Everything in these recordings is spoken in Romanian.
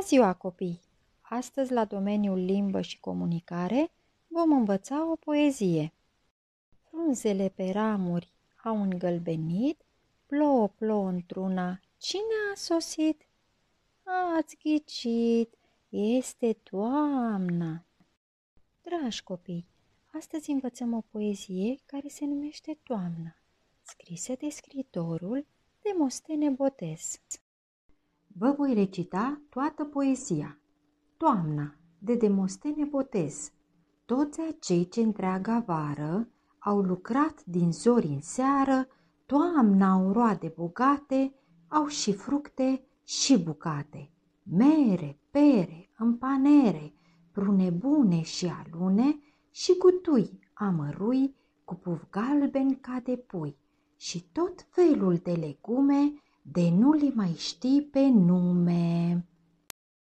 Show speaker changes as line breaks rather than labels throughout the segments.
Bună ziua, copii! Astăzi, la domeniul limbă și comunicare, vom învăța o poezie. Frunzele pe ramuri au îngălbenit, plouă, plouă într-una, cine a sosit? Ați ghicit, este toamna! Dragi copii, astăzi învățăm o poezie care se numește Toamna, scrisă de scriitorul Demostene Botez.
Vă voi recita toată poezia. Toamna, de Demostene Botez. Toți acei ce întreaga vară au lucrat din zori în seară, toamna au roade bogate, au și fructe și bucate. Mere, pere, în panere, prune bune și alune, și gutui, amărui, cu puf galben ca de pui, și tot felul de legume, de nu le mai știi pe nume.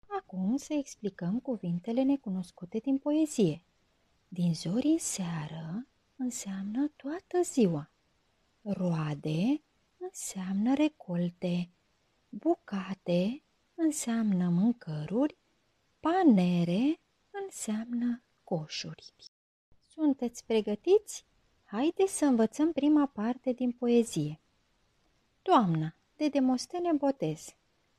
Acum să explicăm cuvintele necunoscute din poezie. Din zori în seară înseamnă toată ziua. Roade înseamnă recolte. Bucate înseamnă mâncăruri. Panere înseamnă coșuri. Sunteți pregătiți? Haideți să învățăm prima parte din poezie. Toamna, de Demostene Botez.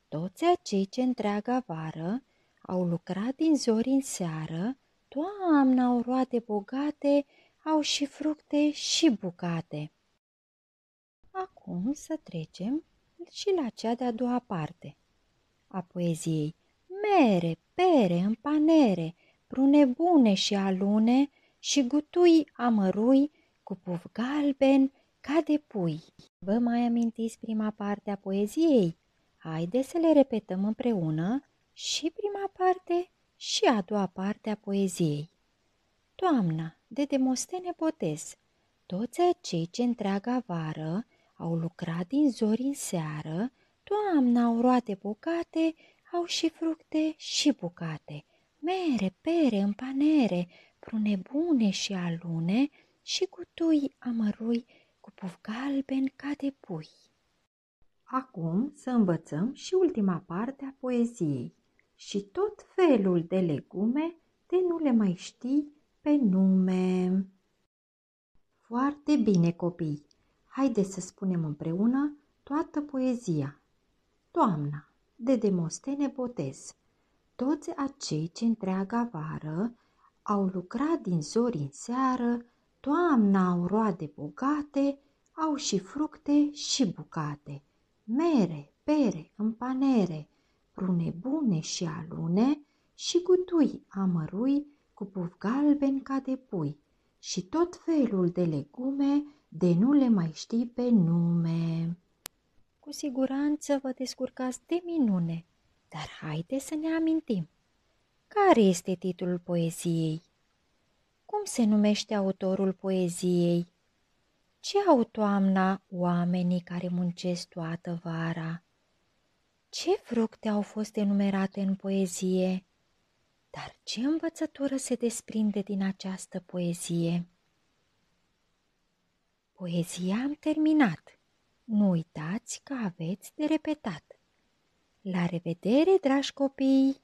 Toți acei ce întreaga vară au lucrat din zori în seară, toamna au roade bogate, au și fructe și bucate. Acum să trecem și la cea de-a doua parte a poeziei. Mere, pere, în panere, prune bune și alune, și gutui amărui, cu puf galben ca de pui. Vă mai amintiți prima parte a poeziei? Haideți să le repetăm împreună, și prima parte și a doua parte a poeziei. Toamna, de Demostene Botez. Toți acei ce întreaga vară au lucrat din zori în seară, toamna au roade bogate, au și fructe și bucate. Mere, pere, în panere, prune bune și alune, și gutui amărui, cu puf galben ca de pui.
Acum să învățăm și ultima parte a poeziei. Și tot felul de legume, de nu le mai știi pe nume. Foarte bine, copii! Haideți să spunem împreună toată poezia. Toamna, de Demostene Botez. Toți acei ce întreaga vară au lucrat din zori în seară, toamna au roade bogate, au și fructe și bucate. Mere, pere, în panere, prune bune și alune, și gutui amărui, cu puf galben ca de pui, și tot felul de legume, de nu le mai știi pe nume.
Cu siguranță vă descurcați de minune, dar haideți să ne amintim. Care este titlul poeziei? Cum se numește autorul poeziei? Ce au toamna oamenii care muncesc toată vara? Ce fructe au fost enumerate în poezie? Dar ce învățătură se desprinde din această poezie? Poezia am terminat. Nu uitați că aveți de repetat. La revedere, dragi copii!